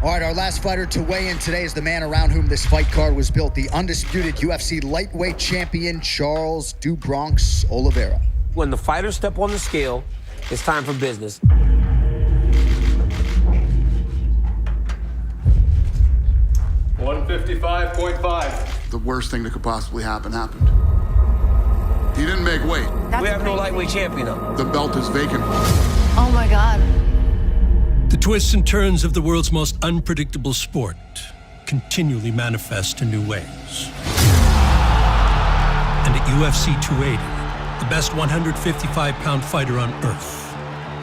All right, our last fighter to weigh in today is the man around whom this fight card was built, the undisputed UFC lightweight champion, Charles "Do Bronx" Oliveira. When the fighters step on the scale, it's time for business. 155.5. The worst thing that could possibly happen happened. He didn't make weight. We have no lightweight champion though. The belt is vacant. Oh my God. The twists and turns of the world's most unpredictable sport continually manifest in new ways. And at UFC 280, the best 155-pound fighter on earth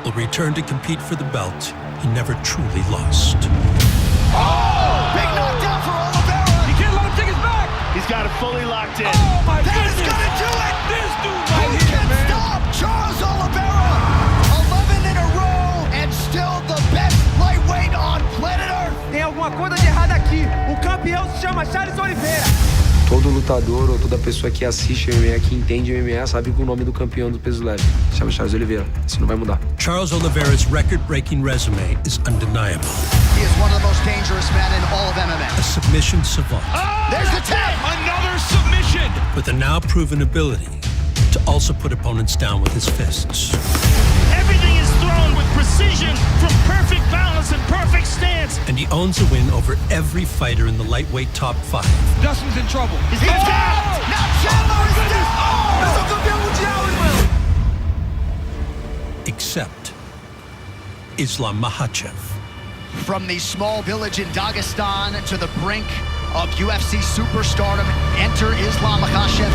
will return to compete for the belt he never truly lost. Oh! Big knockdown for Oliveira! You can't let him take his back! He's got it fully locked in. Oh my That goodness! is gonna do it! This dude Who right here, can man! stop Charles Oliveira? 11 in a row and still the best lightweight on planet Earth. Tem alguma coisa de errado aqui. O campeão se chama Charles Oliveira. Todo lutador ou toda pessoa que assiste MMA, que entende MMA, sabe que o nome do campeão do peso leve se chama Charles Oliveira. Isso não vai mudar. Charles Oliveira's record-breaking resume is undeniable. He is one of the most dangerous men in all of MMA. A submission savant There's the tap! Another submission! with a now-proven ability to also put opponents down with his fists. Everything is thrown with precision from perfect balance and perfect stance. And he owns a win over every fighter in the lightweight top 5. Dustin's in trouble. He's down. Now Chandler is down! Eu sou campeão mundial, irmão! Except Islam Makhachev. From the small village in Dagestan to the brink of UFC superstardom, enter Islam Makhachev.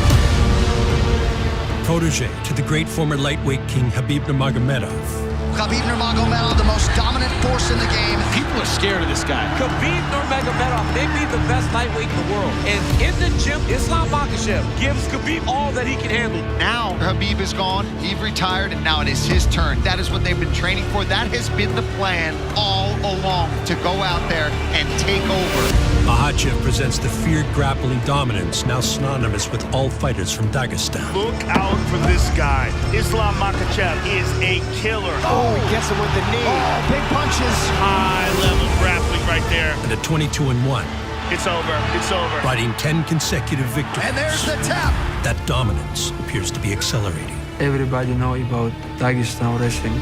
Protege to the great former lightweight king Khabib Nurmagomedov. Khabib Nurmagomedov, the most dominant force in the game. People are scared of this guy. Khabib Nurmagomedov may be the best lightweight in the world. And in the gym, Islam Makhachev gives Khabib all that he can handle. Now Khabib is gone, he's retired, and now it is his turn. That is what they've been training for. That has been the plan all along, to go out there and take over. Makhachev presents the feared grappling dominance now synonymous with all fighters from Dagestan. Look out for this guy. Islam Makhachev is a killer. Oh, he gets him with the knee. Oh, big punches. High-level grappling right there. And at 22-1, It's over. It's over. riding 10 consecutive victories. And there's the tap. That dominance appears to be accelerating. Everybody know about Dagestan wrestling.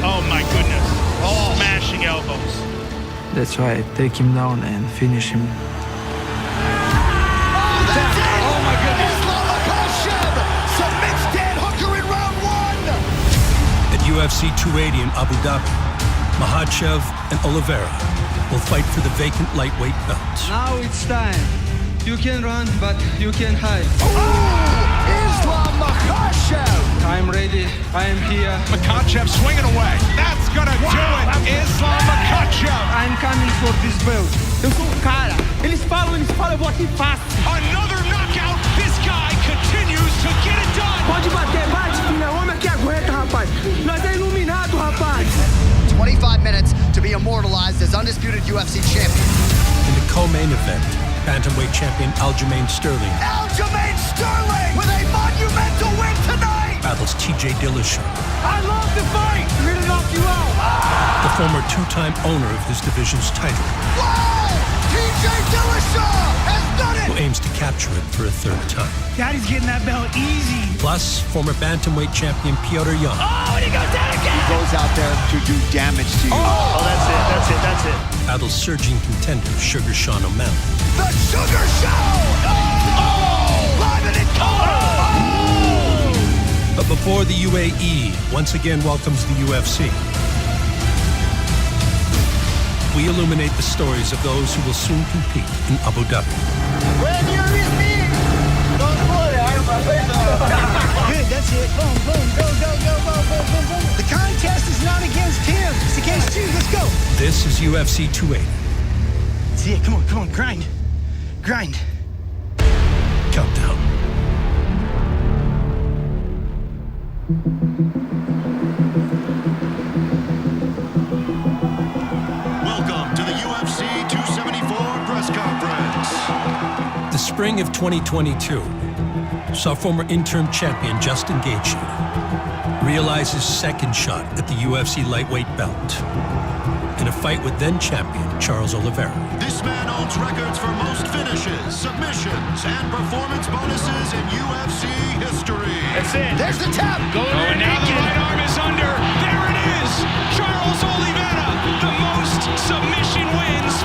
Oh, my goodness. Smashing elbows. That's why I take him down and finish him. Oh, that's it. Oh, my goodness. Islam Makhachev submits Dan Hooker in round 1. At UFC 280 in Abu Dhabi, Makhachev and Oliveira will fight for the vacant lightweight belt. Now it's time. You can run, but you can hide. Oh, Islam Makhachev. I'm ready. I am here. Makhachev swinging away. That's gonna do it. Islam Makhachev. I'm coming for this belt. Eu sou o cara. Eles falam, eu vou aqui fácil. Another knockout. This guy continues to get it done. Pode bater, bate, filha. Homem que aguenta, rapaz. Nós é iluminado, rapaz. 25 minutes to be immortalized as undisputed UFC champion. In the co-main event, bantamweight champion Aljamain Sterling Aljamain Sterling with a monumental win tonight. battles TJ Dillashaw, I love the fight. I'm here to knock you out. the former two-time owner of his division's title, Wow! TJ Dillashaw has done who it. aims to capture it for a third time. Daddy's getting that belt easy. Plus, former bantamweight champion Piotr Jan Oh, and he goes down again. Goes out there to do damage to you. Oh, that's it. That's it. That's it. battles surging contender Sugar Sean O'Malley. The Sugar Show. Oh! Live and in color. But before the UAE once again welcomes the UFC, we illuminate the stories of those who will soon compete in Abu Dhabi. When you're with me. Good, that's it. Boom, boom, go, go, go, boom, boom, boom, boom. The contest is not against him. It's against you. Let's go. This is UFC 280. That's it. Come on, grind. Grind. Countdown. Welcome to the UFC 274 press conference. The spring of 2022 saw former interim champion Justin Gaethje realize his second shot at the UFC lightweight belt in a fight with then-champion Charles Oliveira. This man owns records for most finishes, submissions, and performance bonuses in UFC history. That's it. There's the tap. And now the right arm is under. There it is. Charles Oliveira, the most submission wins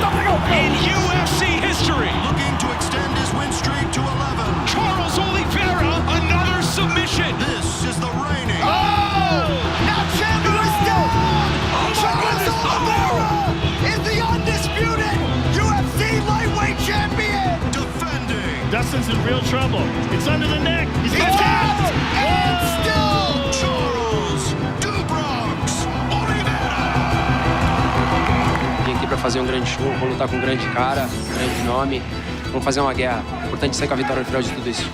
in UFC history. Looking to extend his win streak to 11. Charles Oliveira, another submission. This is the reigning. Now Chandler is down. Charles Oliveira is the undisputed UFC lightweight champion. Defending. Dustin's in real trouble. It's under the neck. He's He's got down and still. Charles Bronx Oliveira. Vim aqui pra fazer um grande show, vou lutar com um grande cara, um grande nome. Vamos fazer uma guerra. Importante sair com a vitória no final de tudo isso.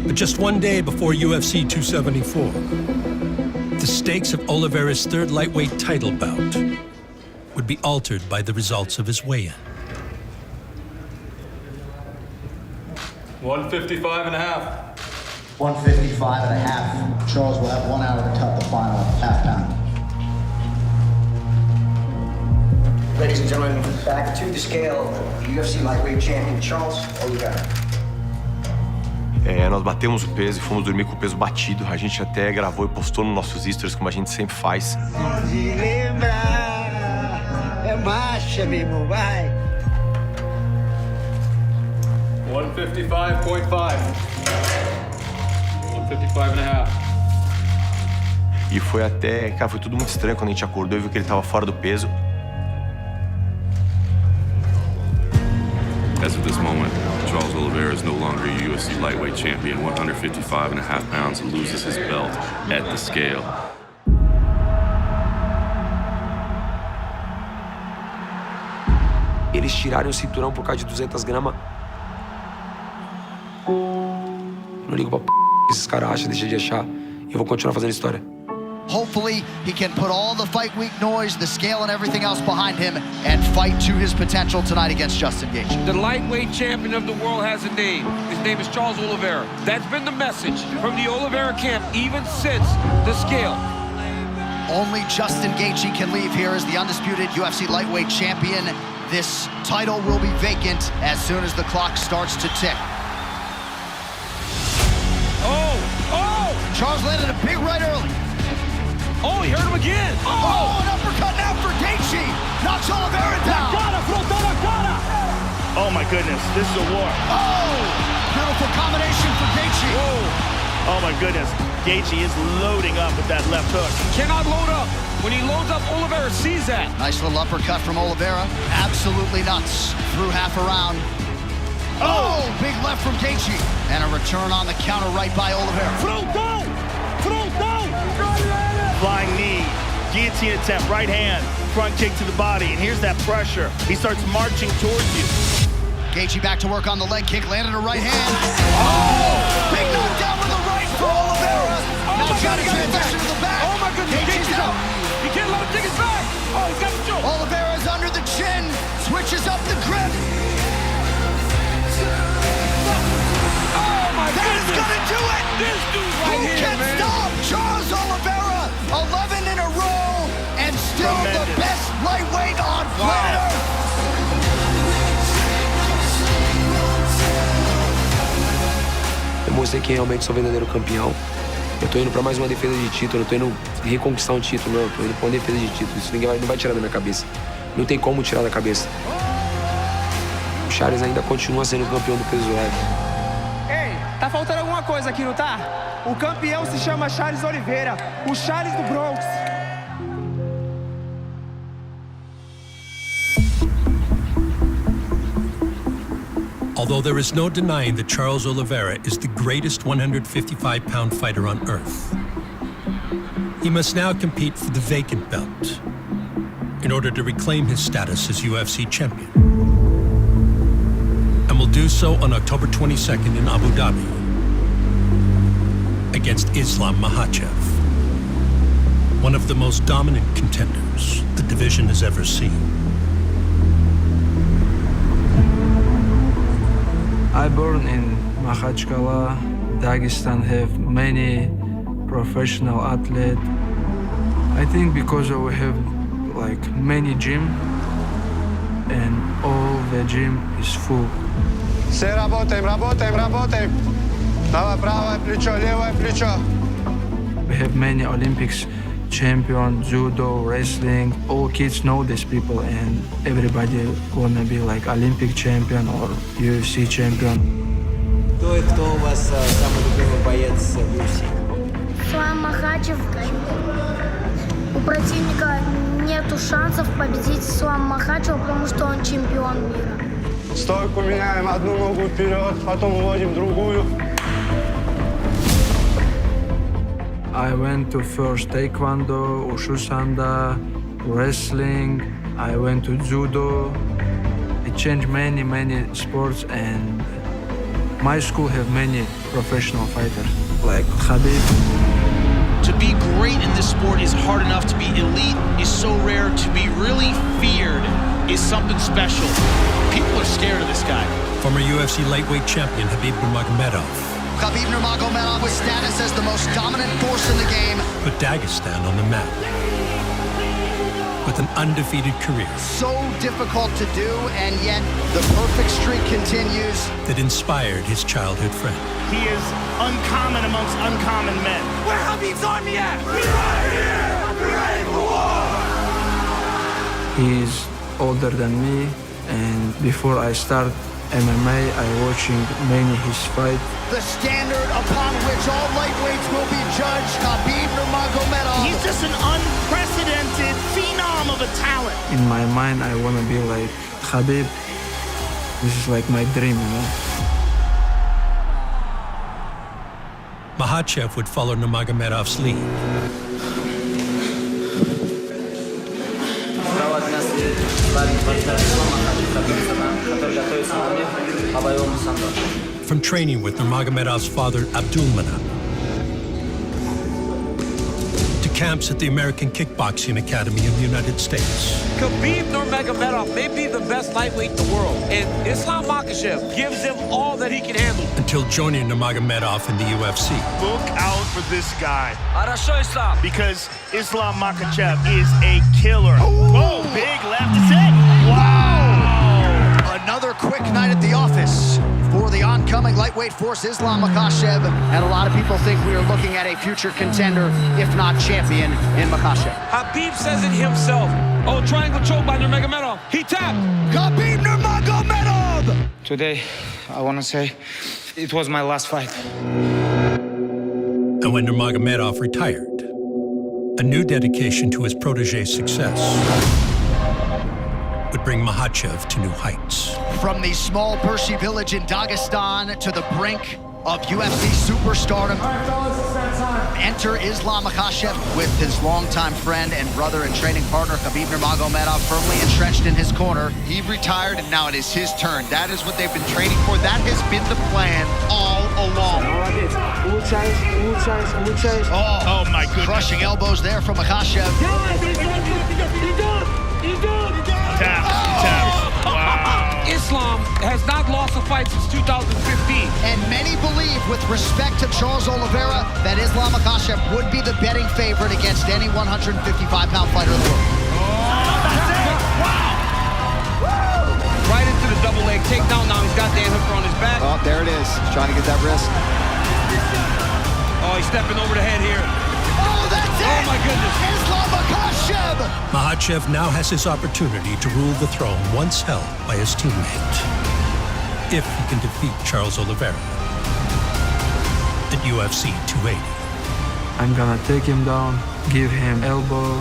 But just one day before UFC 274, the stakes of Oliveira's third lightweight title bout would be altered by the results of his weigh-in. 155 and a half. 155 and a half. Charles will have 1 hour to cut the final half pound. Ladies and gentlemen, back to the scale, the UFC lightweight champion Charles Oliveira. Nós batemos o peso e fomos dormir com o peso batido. A gente até gravou e postou nos nossos stories, como a gente sempre faz. Pode lembrar, é marcha, meu irmão, vai. 155.5. 155 and a half. E foi até... Cara, foi tudo muito estranho quando a gente acordou e viu que ele tava fora do peso. As of this moment, Charles Oliveira is no longer a UFC lightweight champion, 155 and a half pounds, and loses his belt at the scale. Eles tiraram o cinturão por causa de 200 gramas. Não ligo pra p*** que esses caras acham, deixa de achar. Eu vou continuar fazendo história. Hopefully, he can put all the fight week noise, the scale, and everything else behind him and fight to his potential tonight against Justin Gaethje. The lightweight champion of the world has a name. His name is Charles Oliveira. That's been the message from the Oliveira camp even since the scale. Only Justin Gaethje can leave here as the undisputed UFC lightweight champion. This title will be vacant as soon as the clock starts to tick. Charles landed a big right early. Oh, he hurt him again. Oh, an uppercut now for Gaethje. Knocks Oliveira down. Oh my goodness, this is a war. Oh, beautiful combination for Gaethje. Whoa. Oh my goodness, Gaethje is loading up with that left hook. Cannot load up. When he loads up, Oliveira sees that. Nice little uppercut from Oliveira. Absolutely nuts. Through half a round. Oh, big left from Gaethje. And a return on the counter right by Oliveira. Frontão! Flying knee, guillotine attempt, right hand, front kick to the body, and here's that pressure. He starts marching towards you. Gaethje back to work on the leg kick, landed a right hand. Oh! Big knockdown with the right for Oliveira. Now trying to transition to the back. Oh my goodness, Gaethje's out. He can't let him take his back. Oh, he's got the choke. Oliveira's under the chin, switches up the grip. Oh my That goodness. is gonna do it. This dude's right Who here, can man. stop Charles Oliveira? 11 in a row, and still Tremendous. the best lightweight on planet Earth. Eu mostrei quem realmente sou o verdadeiro campeão. Eu tô indo pra mais uma defesa de título, eu tô indo reconquistar um título, não, eu tô indo pra uma defesa de título. Isso ninguém não vai tirar da minha cabeça. Não tem como tirar da cabeça. O Charles ainda continua sendo campeão do peso leve. Ei, tá faltando alguma coisa aqui, não tá? O campeão se chama Charles Oliveira, o Charles do Bronx. Although there is no denying that Charles Oliveira is the greatest 155-pound fighter on earth, he must now compete for the vacant belt in order to reclaim his status as UFC champion. And will do so on October 22nd in Abu Dhabi against Islam Makhachev, one of the most dominant contenders the division has ever seen. I born in Makhachkala, Dagestan, have many professional athletes. I think because we have like many gym and all the gym is full. Все работаем. Давай, правое плечо, левое плечо. We have many Olympics champion, judo, wrestling. All kids know these people and everybody wanna be like Olympic champion or UFC champion. Кто у вас самый любимый боец в UFC? Ислам Махачев. У противника нету шансов победить Ислама Махачева, потому что он чемпион мира. Стойку меняем, одну ногу вперед, потом уводим другую. I went to first taekwondo, wushu sanda, wrestling. I went to judo. I changed many sports, and my school have many professional fighters like Khabib. To be great in this sport is hard enough. To be elite is so rare. To be really feared is something special. People are scared of this guy. Former UFC lightweight champion Khabib Nurmagomedov Khabib Nurmagomedov, with status as the most dominant force in the game, put Dagestan on the map with an undefeated career. So difficult to do, and yet the perfect streak continues. That inspired his childhood friend. He is uncommon amongst uncommon men. Where Khabib's army at? We're right here! We're ready for war! He's older than me, and before I start MMA, I watching many his fight. The standard upon which all lightweights will be judged, Khabib Nurmagomedov. He's just an unprecedented phenom of a talent. In my mind, I want to be like Khabib. This is like my dream, you know? Makhachev would follow Nurmagomedov's lead. From training with Nurmagomedov's father, Abdulmanap, to camps at the American Kickboxing Academy of the United States. Khabib Nurmagomedov may be the best lightweight in the world, and Islam Makhachev gives him all that he can handle. Until joining Nurmagomedov in the UFC. Look out for this guy. Islam. Because Islam Makhachev is a killer. Oh, big left is it. Wow. Another quick night at the office for the oncoming lightweight force, Islam Makhachev. And a lot of people think we are looking at a future contender, if not champion, in Makhachev. Khabib says it himself. Oh, triangle choke by Nurmagomedov. He tapped. Khabib Nurmagomedov! Today, I want to say it was my last fight. And when Nurmagomedov retired, a new dedication to his protege's success would bring Makhachev to new heights. From the small Pershi village in Dagestan to the brink of UFC superstardom, enter Islam Makhachev with his longtime friend and brother and training partner Khabib Nurmagomedov firmly entrenched in his corner. He retired, and now it is his turn. That is what they've been training for. That has been the plan all along. Oh my goodness. Crushing elbows there from Makhachev. Tap. Wow. Islam has not lost a fight since 2015. And many believe, with respect to Charles Oliveira, that Islam Makhachev would be the betting favorite against any 155-pound fighter in the world. Wow. Right into the double leg takedown. Now he's got Dan Hooker on his back. Oh, there it is. He's trying to get that wrist. Oh, he's stepping over the head here. Oh, that's it! Oh, my goodness. Islam Makhachev! Makhachev now has his opportunity to rule the throne once held by his teammate. If he can defeat Charles Oliveira at UFC 280. I'm gonna take him down, give him elbow,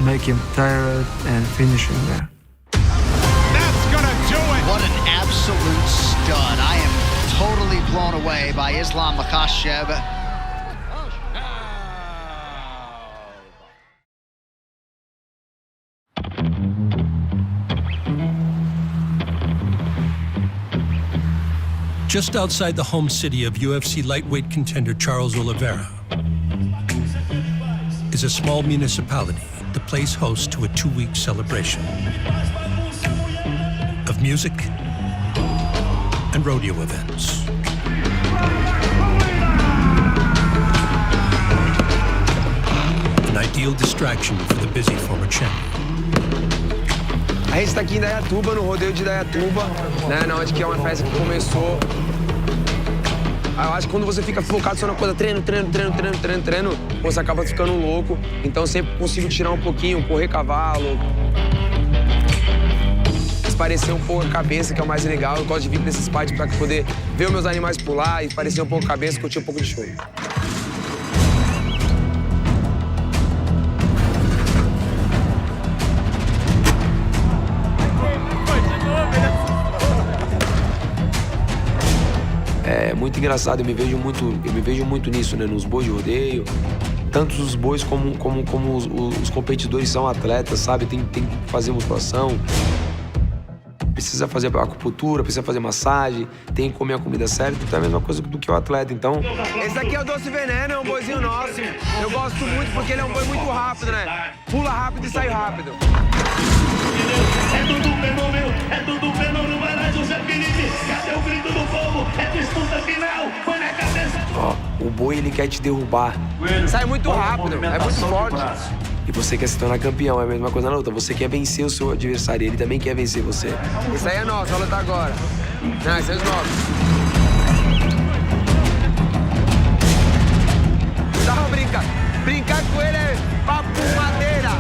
make him tired, and finish him there. That's gonna do it. What an absolute stud. I am totally blown away by Islam Makhachev. Just outside the home city of UFC lightweight contender Charles Oliveira is a small municipality that plays host to a 2-week celebration of music and rodeo events. The night the ideal distraction for the busy former champion. A gente está aqui em Dayatuba, no rodeio de Dayatuba, né, onde que é uma festa que começou. Eu acho que quando você fica focado só na coisa, treino, você acaba ficando louco. Então eu sempre consigo tirar um pouquinho, correr cavalo, esparecer um pouco a cabeça, que é o mais legal. Eu gosto de vir nesses partes para poder ver os meus animais pular e esparecer um pouco a cabeça, curtir um pouco de show. É muito engraçado, eu me vejo muito nisso, né? Nos bois de rodeio. Tanto os bois como os competidores são atletas, sabe? Tem que fazer musculação. Precisa fazer acupuntura, precisa fazer massagem, tem que comer a comida certa, então é a mesma coisa do que o atleta, então... Esse aqui é o Doce Veneno, é um boizinho nosso. Eu gosto muito porque ele é um boi muito rápido, né? Pula rápido e sai rápido. É tudo fenômeno, vai lá José Felipe, cadê o grito do povo? É disputa final, foi na cabeça do... Ó, o boi, ele quer te derrubar. Sai muito rápido, é muito forte. E você quer se tornar campeão, é a mesma coisa na luta. Você quer vencer o seu adversário, ele também quer vencer você. Esse aí é nosso, vamos lutar agora. Não, esse é os nossos. Não, brincar com ele é papo madeira.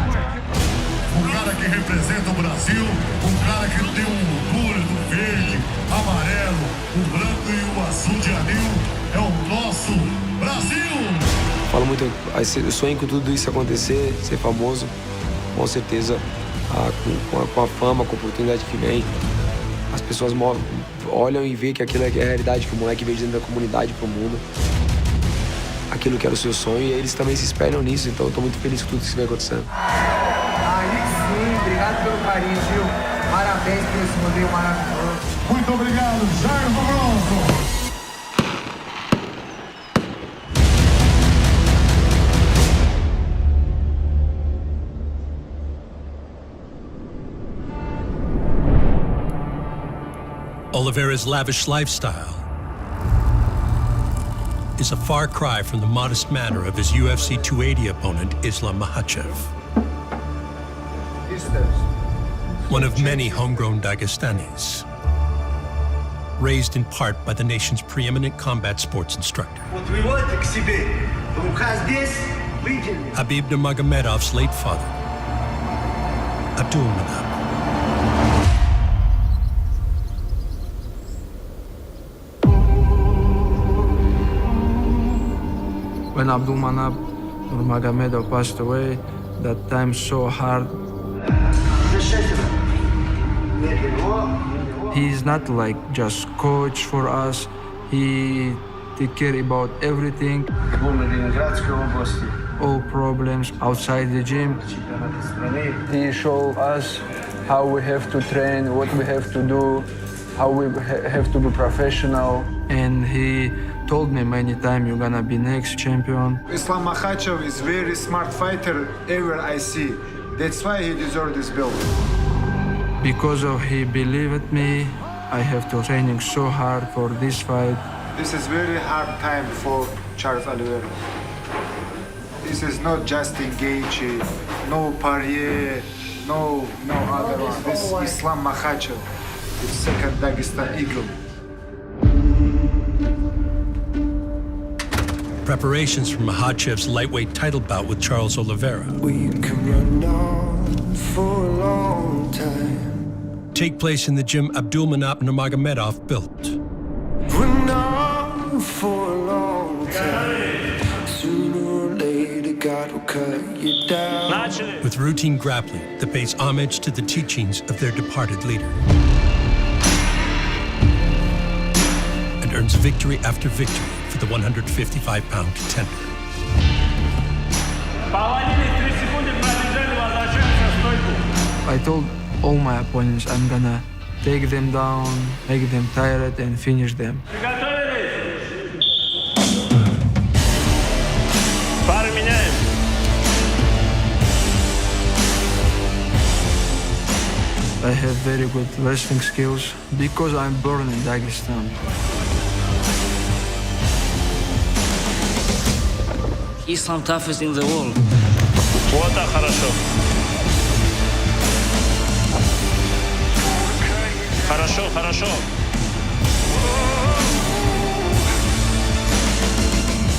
Um cara que representa o Brasil, um cara que tem um orgulho do verde, amarelo, o branco e o azul de anil, é o nosso Brasil! Falo muito, eu sonho com tudo isso acontecer, ser famoso, com certeza, com a fama, com a oportunidade que vem, as pessoas olham e veem que aquilo é a realidade, que o moleque veio dentro da comunidade pro mundo, aquilo que era o seu sonho, e eles também se espelham nisso, então eu tô muito feliz com tudo isso que vem acontecendo. Aí sim, obrigado pelo carinho, viu? Parabéns por esse rodeio maravilhoso. Muito obrigado, Jair Bronco! Oliveira's lavish lifestyle is a far cry from the modest manner of his UFC 280 opponent, Islam Makhachev. One of many homegrown Dagestanis, raised in part by the nation's preeminent combat sports instructor. Habib Nurmagomedov's late father, Abdulmanap. When Abdulmanap Nurmagomedov passed away, that time so hard. He's not like just coach for us. He take care about everything. All problems outside the gym. He showed us how we have to train, what we have to do, how we have to be professional. And he told me many times, you're gonna be next champion. Islam Makhachev is very smart fighter ever I see. That's why he deserves this belt. Because of he believed in me, I have to training so hard for this fight. This is very hard time for Charles Oliveira. This is not just engage, no Poirier, no other one. This is Islam Makhachev. It's second Dagestan Eagle. Preparations for Makhachev's lightweight title bout with Charles Oliveira We can run on for a long time. take place in the gym Abdulmanap Nurmagomedov built. Run on for a long time. Sooner or later, God will cut you down. With routine grappling that pays homage to the teachings of their departed leader. And earns victory after victory for the 155-pound contender. I told all my opponents I'm gonna take them down, make them tired, and finish them. Пары меняем. I have very good wrestling skills because I'm born in Dagestan. Islam toughest in the world. Вот так хорошо. Хорошо, хорошо.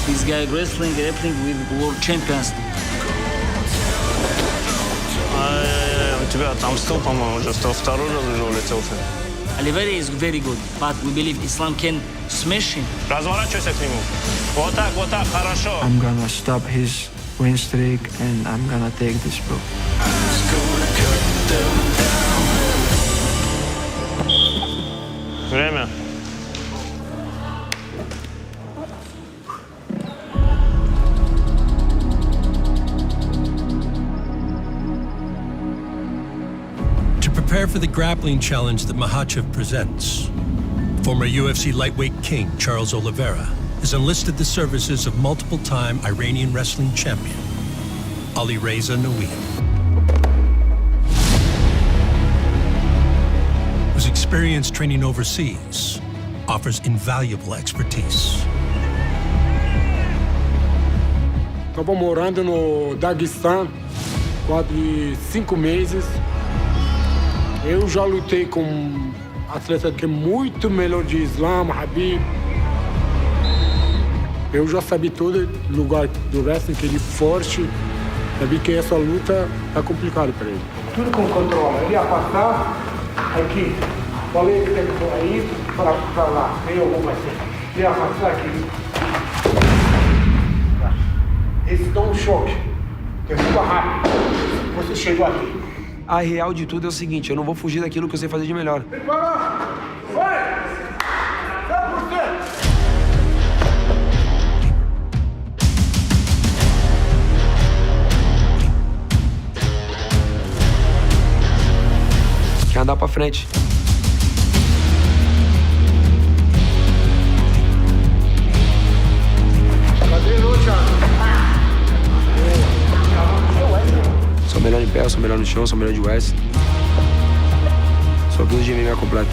This guy wrestling, grappling with world champions. У тебя там стол, по-моему, уже второй раз уже улетел-то. Oliveira is very good, but we believe Islam can smash him. Разворачивайся к нему. Вот так, хорошо. I'm gonna stop his win streak and I'm gonna take this belt. Время. To prepare for the grappling challenge that Makhachev presents, former UFC lightweight king Charles Oliveira has enlisted the services of multiple-time Iranian wrestling champion Alireza Naouim, whose experience training overseas offers invaluable expertise. Estava morando no Daguestão quase 5 meses. Eu já lutei com atleta que é muito melhor de Islam, Habib. Eu já sabia todo lugar do wrestling, que ele é forte. Sabia que essa luta tá complicada para ele. Tudo com controle. Ele ia passar aqui. Falei que tem que ir aí para lá. Eu vou fazer. Ele ia passar aqui. Esse dá um choque. Que fica rápido. Você chegou aqui. A real de tudo é o seguinte, eu não vou fugir daquilo que eu sei fazer de melhor. Vai! Quer andar pra frente. Sou melhor em pé, sou melhor no chão, sou melhor de West. Sou tudo de MMA completo.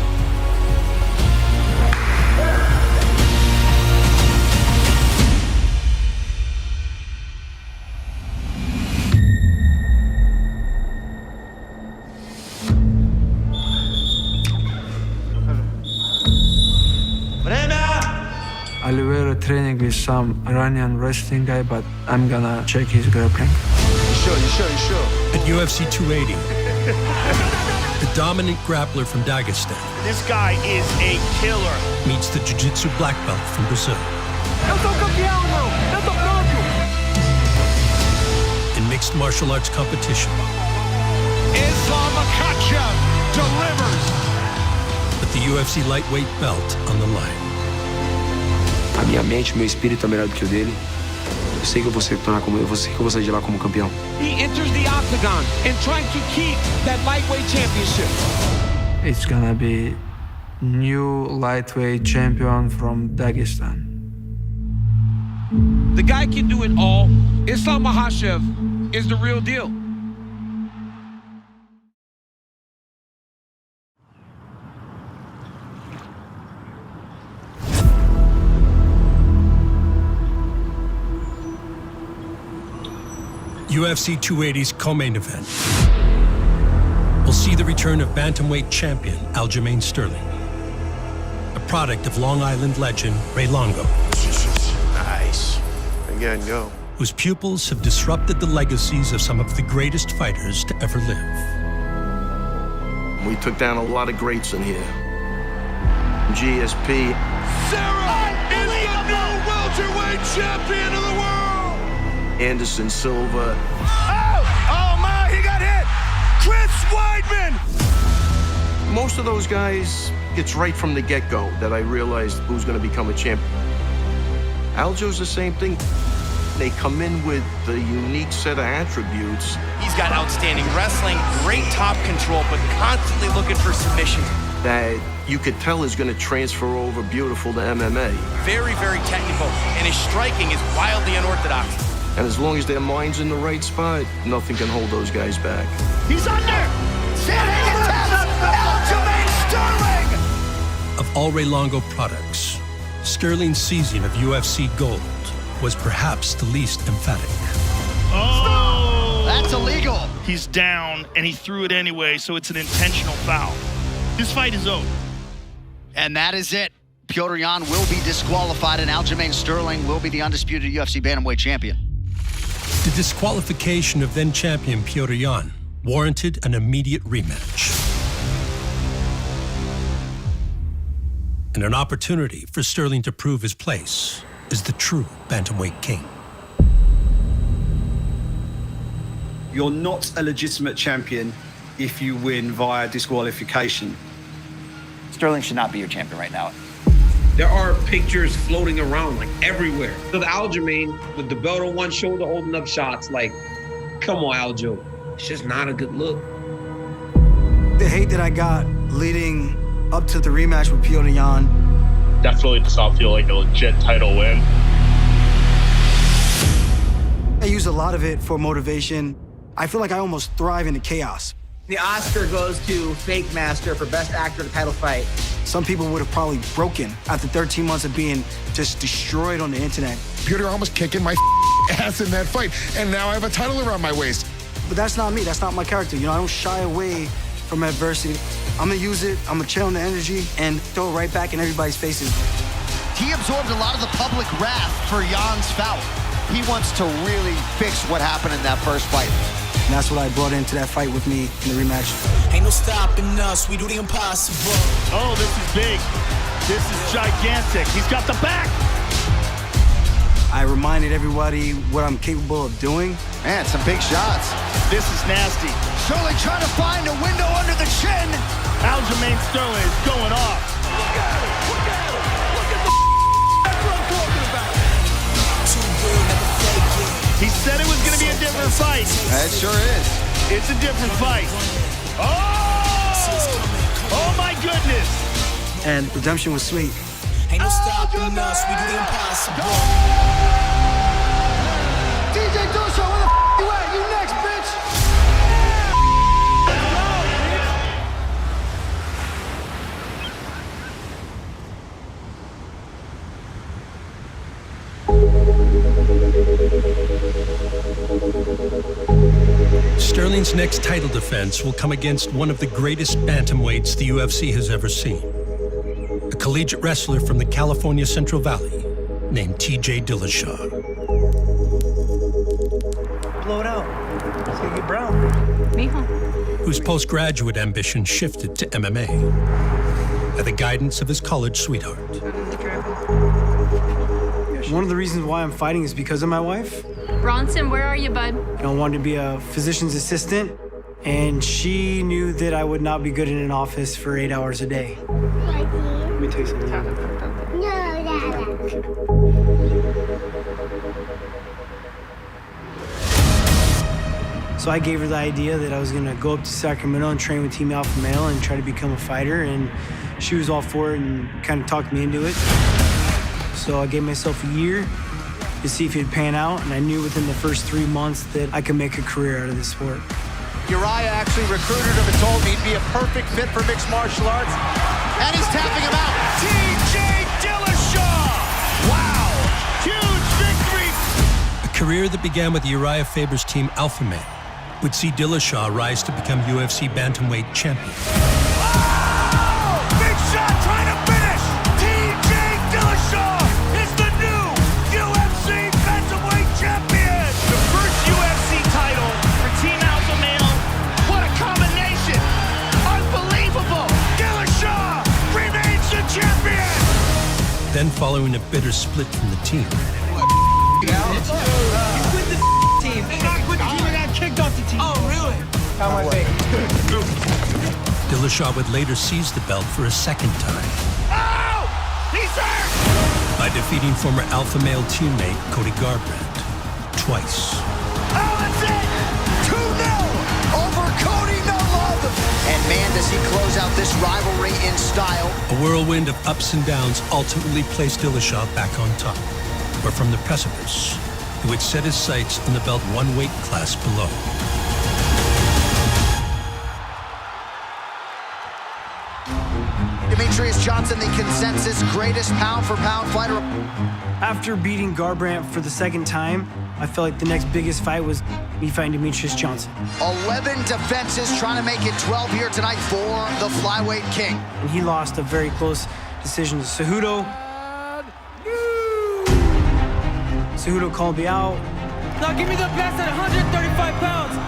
Oliveira training with some Iranian wrestling guy, but I'm gonna check his grappling. You sure. At UFC 280, the dominant grappler from Dagestan This guy is a killer. meets the jiu-jitsu black belt from Brazil. Eu sou campeão, irmão! Eu tô pronto! In mixed martial arts competition, Islam Makhachev delivers. with the UFC lightweight belt on the line. A minha mente, meu espírito é melhor do que o dele. Eu sei que eu vou sair de lá como campeão. He enters the octagon and trying to keep that lightweight championship. It's gonna be new lightweight champion from Dagestan. The guy can do it all. Islam Makhachev is the real deal. UFC 280's co-main event will see the return of bantamweight champion Aljamain Sterling, a product of Long Island legend Ray Longo. Nice. Again, go. Whose pupils have disrupted the legacies of some of the greatest fighters to ever live. We took down a lot of greats in here. GSP. Sarah is the new welterweight champion of the world. Anderson Silva. Oh my, he got hit! Chris Weidman! Most of those guys, it's right from the get-go that I realized who's going to become a champion. Aljo's the same thing. They come in with the unique set of attributes. He's got outstanding wrestling, great top control, but constantly looking for submissions. That you could tell is going to transfer over beautiful to MMA. Very, very technical, and his striking is wildly unorthodox. And as long as their mind's in the right spot, nothing can hold those guys back. He's under! Standing attempts! Aljamain Sterling! Of all Ray Longo products, Sterling's season of UFC Gold was perhaps the least emphatic. Oh! That's illegal. He's down, and he threw it anyway, so it's an intentional foul. This fight is over. And that is it. Petr Yan will be disqualified, and Aljamain Sterling will be the undisputed UFC bantamweight champion. The disqualification of then-champion Petr Yan warranted an immediate rematch. And an opportunity for Sterling to prove his place as the true bantamweight king. You're not a legitimate champion if you win via disqualification. Sterling should not be your champion right now. There are pictures floating around like everywhere of Aljamain with the belt on one shoulder holding up shots. Like, come on, Aljo. It's just not a good look. The hate that I got leading up to the rematch with Petr Yan definitely does not feel like a legit title win. I use a lot of it for motivation. I feel like I almost thrive in the chaos. The Oscar goes to Fake Master for Best Actor in a Title Fight. Some people would have probably broken after 13 months of being just destroyed on the internet. Petr Yan was kicking my ass in that fight, and now I have a title around my waist. But that's not me. That's not my character. You know, I don't shy away from adversity. I'm gonna use it, I'm gonna channel the energy, and throw it right back in everybody's faces. He absorbed a lot of the public wrath for Yan's foul. He wants to really fix what happened in that first fight. And that's what I brought into that fight with me in the rematch. Ain't no stopping us, we do the impossible. Oh, this is big. This is gigantic. He's got the back. I reminded everybody what I'm capable of doing. Man, some big shots. This is nasty. Sterling trying to find a window under the chin. Aljamain Sterling is going off. Look at him, look at him. Look at the that's what I'm talking about. Too good, never fake it. He said it was going to be a different fight. It sure is. It's a different fight. Oh! Oh my goodness. And redemption was sweet. Ain't no stopping us, we do the impossible. DJ Dillashaw, where the f you at? You next, bitch! Sterling's next title defense will come against one of the greatest bantamweights the UFC has ever seen. A collegiate wrestler from the California Central Valley named TJ Dillashaw. Blow it out. It's gonna get brown. Mijo. Whose postgraduate ambition shifted to MMA at the guidance of his college sweetheart. One of the reasons why I'm fighting is because of my wife. Bronson, where are you, bud? I wanted to be a physician's assistant, and she knew that I would not be good in an office for 8 hours a day. Let me take some. So I gave her the idea that I was gonna go up to Sacramento and train with Team Alpha Male and try to become a fighter, and she was all for it and kind of talked me into it. So I gave myself a year to see if it'd pan out, and I knew within the first 3 months that I could make a career out of this sport. Uriah actually recruited him and told me he'd be a perfect fit for mixed martial arts, and he's tapping him out. TJ Dillashaw! Wow! Huge victory! A career that began with Uriah Faber's team Alpha Male would see Dillashaw rise to become UFC bantamweight champion. Oh! Big shot trying to finish! TJ Dillashaw is the new UFC bantamweight champion! The first UFC title for Team Alpha Male. What a combination! Unbelievable! Dillashaw remains the champion! Then, following a bitter split from the team, You quit the team. I quit the team. I got kicked off the team. Oh, really? How am I fake? Dillashaw would later seize the belt for a second time. Oh! He's hurt! By defeating former Alpha Male teammate Cody Garbrandt twice. Oh, that's it! 2-0 over Cody No Love! And man, does he close out this rivalry in style. A whirlwind of ups and downs ultimately placed Dillashaw back on top, where from the precipice, he would set his sights on the belt one weight class below. I mean, Demetrius Johnson, the consensus greatest pound-for-pound fighter. After beating Garbrandt for the second time, I felt like the next biggest fight was me fighting Demetrius Johnson. 11 defenses, trying to make it 12 here tonight for the flyweight king. And he lost a very close decision to Cejudo. Cejudo called me out. Now give me the best at 135 pounds.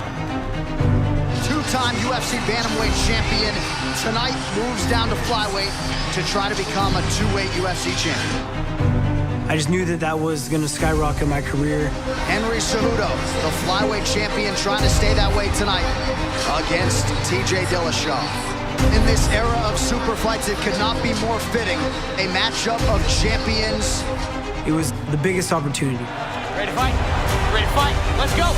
Two-time UFC bantamweight champion tonight moves down to flyweight to try to become a two-weight UFC champion. I just knew that that was going to skyrocket my career. Henry Cejudo, the flyweight champion, trying to stay that way tonight against TJ Dillashaw. In this era of super fights, it could not be more fitting. A matchup of champions. It was the biggest opportunity. Ready to fight? Ready to fight? Let's go!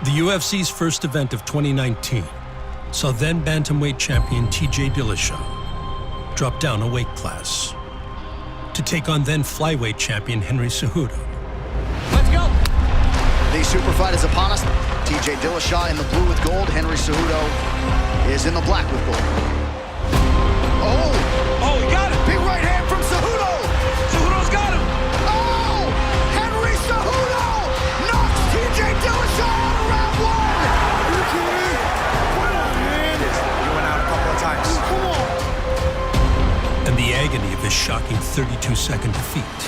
The UFC's first event of 2019 saw then bantamweight champion TJ Dillashaw drop down a weight class to take on then flyweight champion Henry Cejudo. Let's go! The super fight is upon us. TJ Dillashaw in the blue with gold. Henry Cejudo is in the black with gold. Oh, he got it! Big right hand from Cejudo! Cejudo's got him! Oh! Henry Cejudo knocks TJ Dillashaw out of round one! Are you kidding me? Come on, man. You went out a couple of times. Come on. And the agony of his shocking 32-second defeat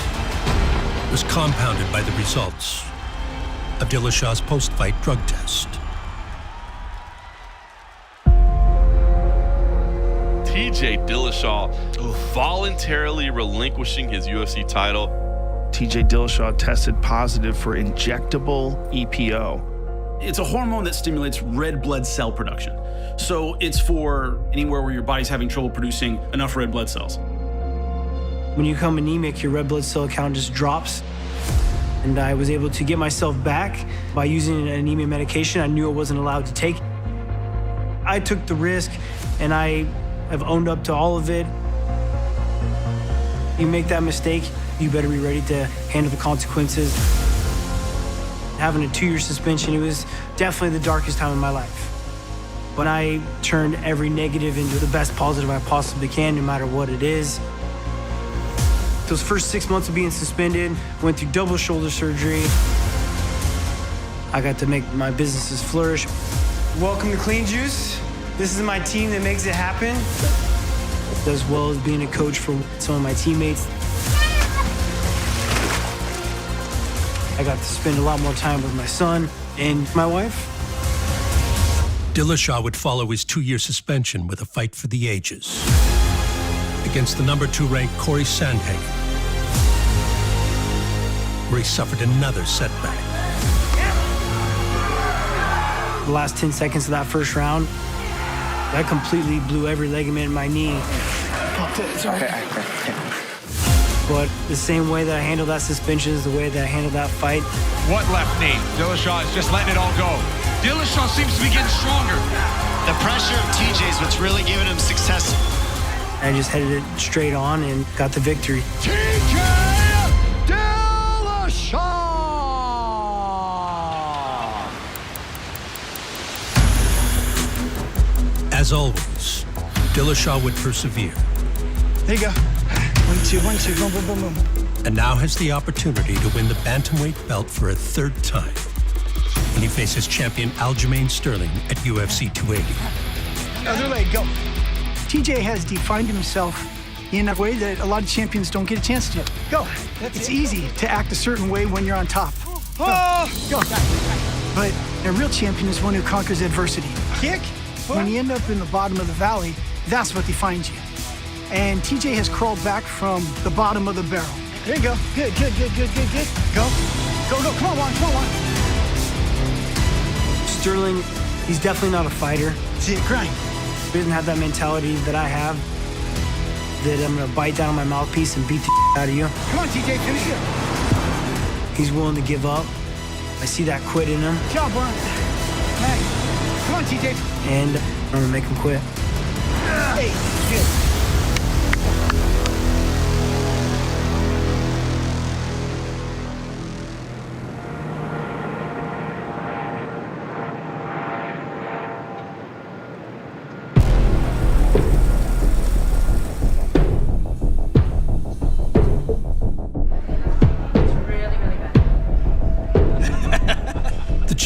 was compounded by the results of Dillashaw's post-fight drug test. TJ Dillashaw voluntarily relinquishing his UFC title. TJ Dillashaw tested positive for injectable EPO. It's a hormone that stimulates red blood cell production. So it's for anywhere where your body's having trouble producing enough red blood cells. When you become anemic, your red blood cell count just drops. And I was able to get myself back by using an anemia medication I knew I wasn't allowed to take. I took the risk, and I have owned up to all of it. You make that mistake, you better be ready to handle the consequences. Having a 2-year suspension, it was definitely the darkest time of my life. But I turned every negative into the best positive I possibly can, no matter what it is. Those first 6 months of being suspended, went through double shoulder surgery. I got to make my businesses flourish. Welcome to Clean Juice. This is my team that makes it happen, as well as being a coach for some of my teammates. I got to spend a lot more time with my son and my wife. Dillashaw would follow his 2-year suspension with a fight for the ages against the number 2 ranked Corey Sandhagen, where he suffered another setback. The last 10 seconds of that first round, I completely blew every ligament in my knee. Sorry. But the same way that I handled that suspension is the way that I handled that fight. What left knee? Dillashaw is just letting it all go. Dillashaw seems to be getting stronger. The pressure of TJ is what's really giving him success. I just headed it straight on and got the victory. TJ Dillashaw! As always, Dillashaw would persevere. There you go. 1, 2, 1, 2, boom, boom, boom, boom. And now has the opportunity to win the bantamweight belt for a 3rd time when he faces champion Aljamain Sterling at UFC 280. Other leg, go. TJ has defined himself in a way that a lot of champions don't get a chance to. Go. It's easy to act a certain way when you're on top. Go. But a real champion is one who conquers adversity. Kick. When you end up in the bottom of the valley, that's what defines you. And TJ has crawled back from the bottom of the barrel. There you go. Good, good, good, good, good, good. Go. Go, go. Come on, Juan. Come on, Juan. Sterling, he's definitely not a fighter. See it, grind. He doesn't have that mentality that I have, that I'm gonna bite down on my mouthpiece and beat the out of you. Come on, TJ, finish it. He's willing to give up. I see that quit in him. Good job, Juan. Nice. Come on, TJ. And I'm gonna make him quit. Hey, good.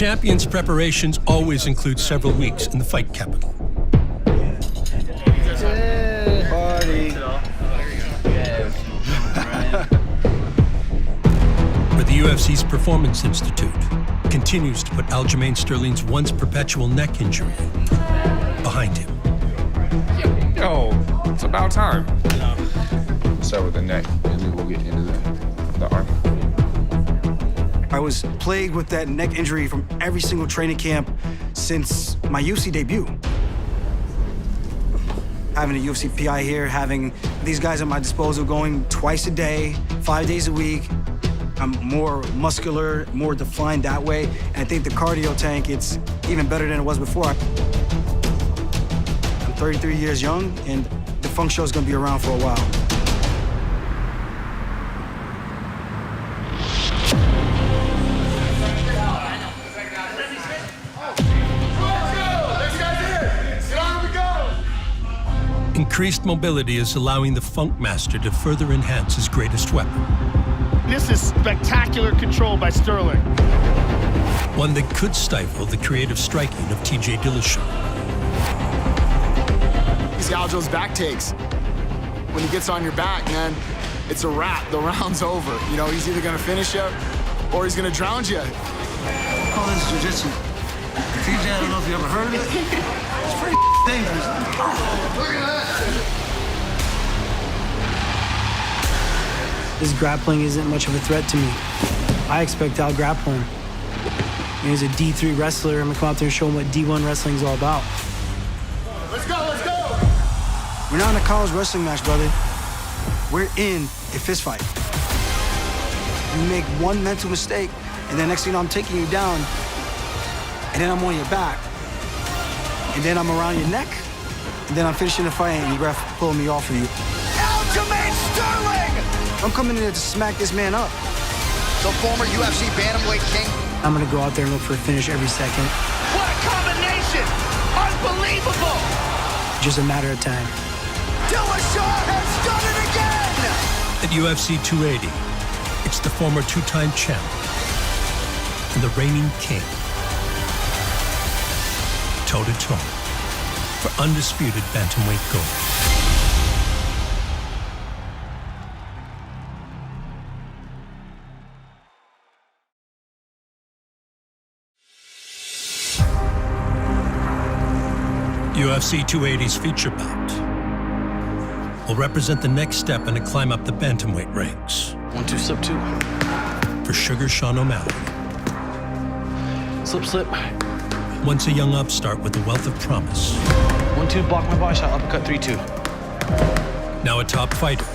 champion's preparations always include several weeks in the fight capital. Where the UFC's Performance Institute continues to put Aljamain Sterling's once perpetual neck injury behind him. Yo, it's about time. Start with the neck, and then we'll get into the arm. I was plagued with that neck injury from every single training camp since my UFC debut. Having a UFC PI here, having these guys at my disposal going twice a day, 5 days a week. I'm more muscular, more defined that way. And I think the cardio tank, it's even better than it was before. I'm 33 years young, and the Funk Show is gonna be around for a while. Increased mobility is allowing the Funk Master to further enhance his greatest weapon. This is spectacular control by Sterling. One that could stifle the creative striking of TJ Dillashaw. These Aljo's back takes. When he gets on your back, man, it's a wrap. The round's over. You know, he's either gonna finish you or he's gonna drown you. Call this jiu-jitsu. TJ, I don't know if you ever heard of it. It's pretty dangerous. Look at that. His grappling isn't much of a threat to me. I expect to out-grapple him. He's a D3 wrestler. I'm gonna come out there and show him what D1 wrestling is all about. Let's go, let's go! We're not in a college wrestling match, brother. We're in a fist fight. You make one mental mistake, and then next thing you know, I'm taking you down, and then I'm on your back, and then I'm around your neck, and then I'm finishing the fight, and the ref pulling me off of you. Aljamain Sterling! I'm coming in here to smack this man up. The former UFC bantamweight king. I'm gonna go out there and look for a finish every second. What a combination! Unbelievable! Just a matter of time. Dillashaw has done it again! At UFC 280, it's the former two-time champ and the reigning king, toe-to-toe for undisputed bantamweight gold. UFC 280's feature bout will represent the next step in a climb up the bantamweight ranks. 1-2, slip 2. For Sugar Sean O'Malley. Slip, slip. Once a young upstart with a wealth of promise. 1-2, block my body shot, uppercut 3-2. Now a top fighter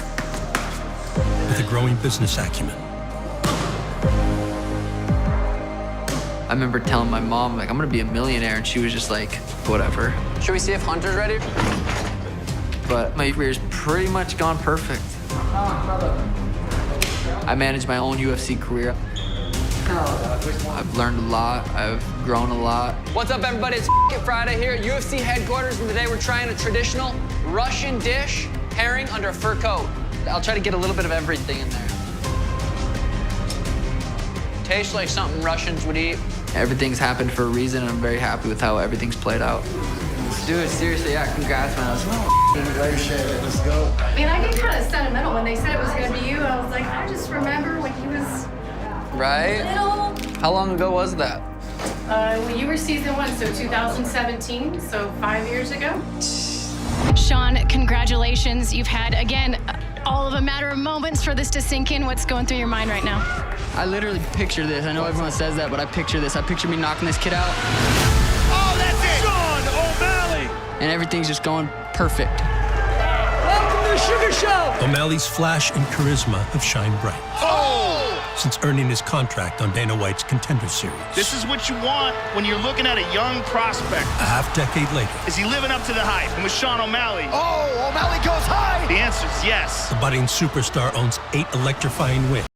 with a growing business acumen. I remember telling my mom, like, I'm gonna be a millionaire, and she was just like, whatever. Should we see if Hunter's ready? But my career's pretty much gone perfect. I manage my own UFC career. I've learned a lot, I've grown a lot. What's up, everybody? It's Friday here at UFC headquarters, and today we're trying a traditional Russian dish, herring under a fur coat. I'll try to get a little bit of everything in there. Tastes like something Russians would eat. Everything's happened for a reason, and I'm very happy with how everything's played out. Dude, seriously, yeah, congrats, man. Let's go. I mean, I get kind of sentimental when they said it was going to be you. I was like, I just remember when he was Right? little. How long ago was that? Well, you were season 1, so 2017, so 5 years ago. Sean, congratulations. You've had, again, all of a matter of moments for this to sink in. What's going through your mind right now? I literally picture this. I know everyone says that, but I picture this. I picture me knocking this kid out. Oh, that's it! Sean O'Malley! And everything's just going perfect. Welcome to the Sugar Show! O'Malley's flash and charisma have shined bright. Oh! Since earning his contract on Dana White's Contender Series. This is what you want when you're looking at a young prospect. A half-decade later, Is he living up to the hype? And with Sean O'Malley, Oh, O'Malley goes high! the answer is yes. the budding superstar owns 8 electrifying wins.